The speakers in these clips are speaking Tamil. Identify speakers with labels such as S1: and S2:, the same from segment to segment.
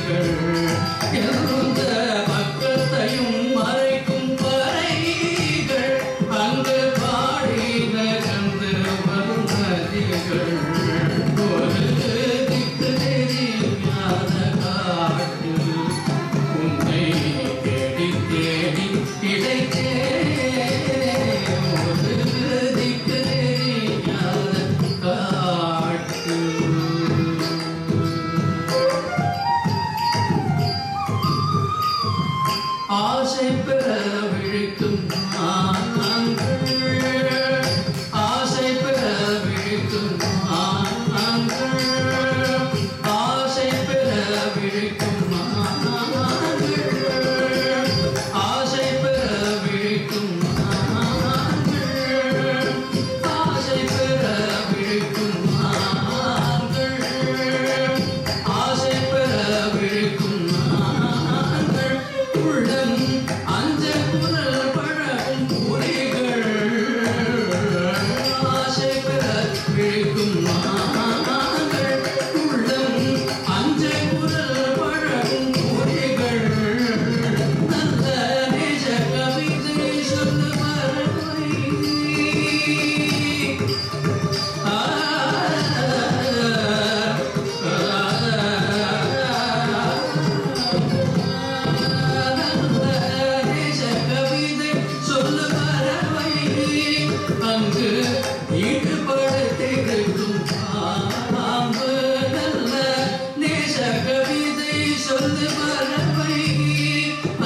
S1: நதிகள் எந்த பக்கத்தையும் மறைக்கும் பறைகள் அங்கு பாடி நகர்ந்து வரும் நதிகள் ஒரு திக்கு தெரியாத காட்டு உன்னை தேடி தேடி கிடைத்தேன் ஒரு திக்கு தெரியாத காட்டு ஆசை பெற விழிக்கும் ஆசை பெற விழிக்கும் ஆசை பெற விழிக்கும் ஆசை பெற விழிக்கும் ஆசை பெற விழிக்கும் ஆசை பெற விழிக்கும் உள்ளம் அஞ்ச குரல் பழகும் புலிகள் ஆசை பெற விழிக்கும் உள்ளம் அஞ்ச குரல் பழகும் புலிகள் நல்ல நேச கவிதை சொல்லு மரபை அங்கு ஈடுபடுத்திருக்கும் பாம்பு நல்ல நேச கவிதை சொல்லு பறவை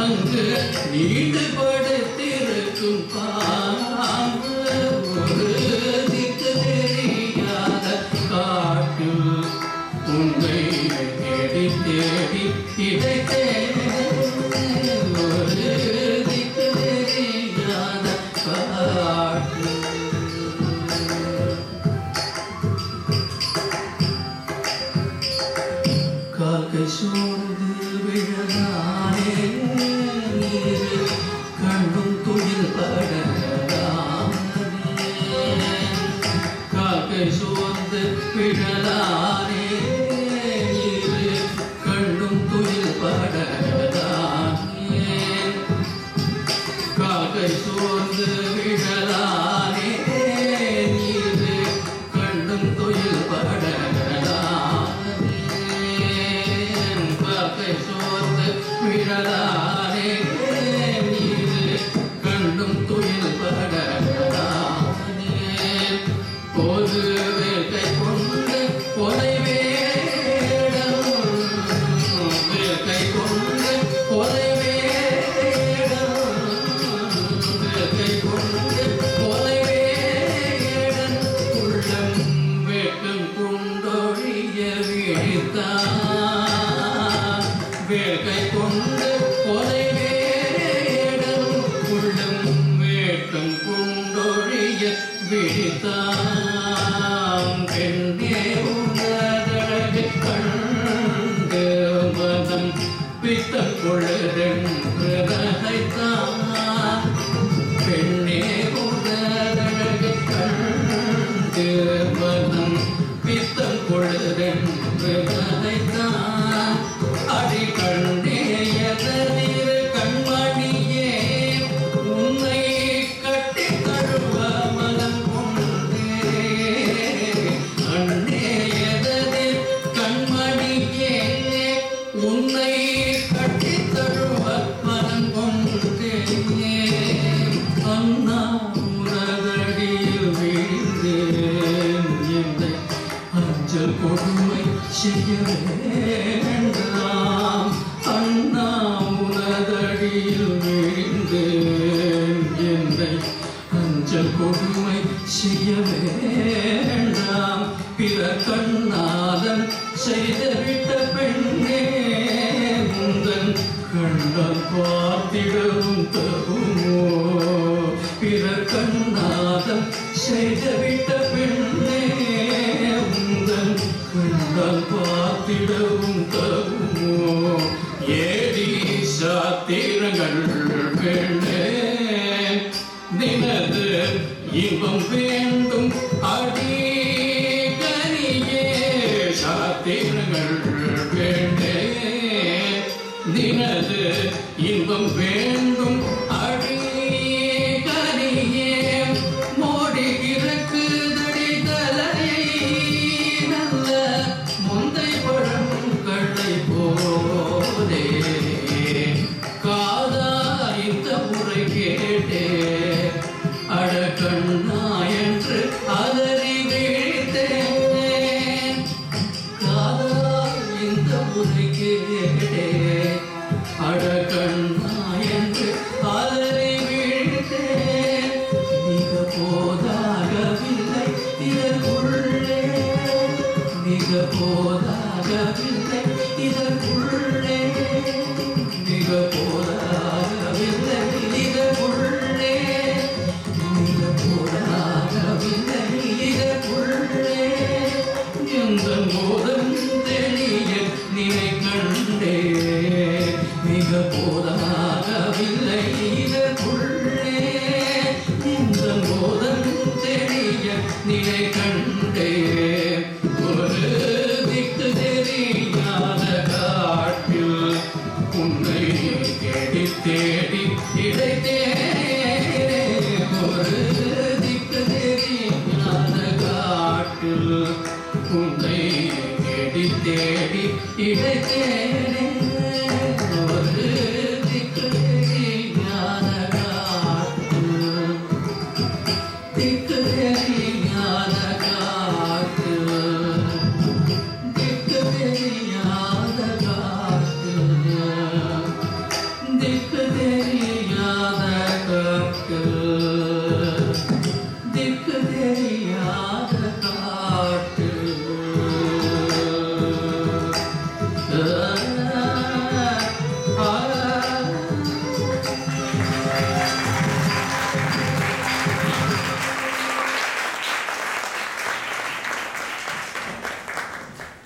S1: அங்கு ஈடுபடுத்திருக்கும் பாம்பு ஒரு திக்கு தெரியாத காட்டு உன்னை தேடி தேடி கிடைத்தேன் ஒரு திக்கு தெரியாத காட்டு காக்கை சூழ்ந்து விழலானே நீர் கண்ணும் துயில் படலானே காக்கை சூழ்ந்து விழலானே நீர் கண்ணும் துயில் படலானே காக்கை சூழ்ந்து விழலானே நீர் கண்ணும் துயில் படலானே காக்கை சூழ்ந்து விழலானே நீர் கண்ணும் துயில் படலானே ஒரு வேட்டை கொண்டு கொலை வேடம் வேட்டை கொண்டு கொலை வேடம் வேட்டை கொண்டு கொலை வேடன் உள்ளம் வேட்டம் கொண்டொழிய விழித்தான் வேட்டை கொண்டு கொலை வேடம் உள்ளம் வேட்டம் கொண்டொழிய விழித்தான் பெண்ணே உன்னதழகு கண்டு மதம் பித்தம் கொழுதென்று நகைத்தான் பெண்ணே உன்னதழகு கண்டு மதம் பித்தம் கொழுதென்று நகைத்தான் அடி கண்ணே எதனிரு கண்மணியே உன்னை கட்டி தழுவ மனம் கொண்டே அண்ணே எதனிரு கண்மணியே உன்னை கட்டி தழுவ மனம் கொண்டே அண்ணா உனதடியில் வீழ்ந்தேன் என்னை அஞ்சல் கொடுமை செய்ய வேண்டாம் அண்ணா உனதடியில் வீழ்ந்தேன் என்னை அஞ்சல் கொடுமை செய்ய வேண்டாம் பிற கண்ணாதன் செய்துவிட்ட பெண்ணே உந்தன் கண்டால் பார்த்திடவும் தகுமோ பிற கண்ணாதன் செய்துவிட்ட பெண்ணே உந்தன் கண்டால் பார்த்திடவும் தகுமோ ஏடி சாத்திரங்கள் பெண்ணே நினது இன்பம் வேண்டும் அடிகனியே சாத்திரங்கள் பெண்ணே இன்பம் வேண்டும் அடி கனியே மோடி இறக்கு தடி தலையை நல்ல முந்தை பழம் கடை போதே காதா இந்த முறை கேட்டே அட கண்ணா என்று அதறி வீழ்த்தேன் காதா இந்த முறை கேட்டே அட கண்ணா என்று அதறி வீழ்த்தேன் மிக போதாகவில்லை இதற்குள்ளே மிக போதாகவில்லை இதற்குள்ளே மிக போதாகவில்லை இதற்குள்ளே மிக போதாகவில்லை இதற்குள்ளே எந்த மோதம் தெளிய நினை கண்டே மிக போதாகவில்லை இதற்குள்ளே எந்த மோதம் தெளிய நினை கண்டே ஒரு திக்கு தெரியாத காட்டில் உன்னை தேடி தேடி இடைத்தேனே ஒரு திக்கு தெரியாத காட்டில் உன்னை தேடி தேடி இடைத்தேனே ஒரு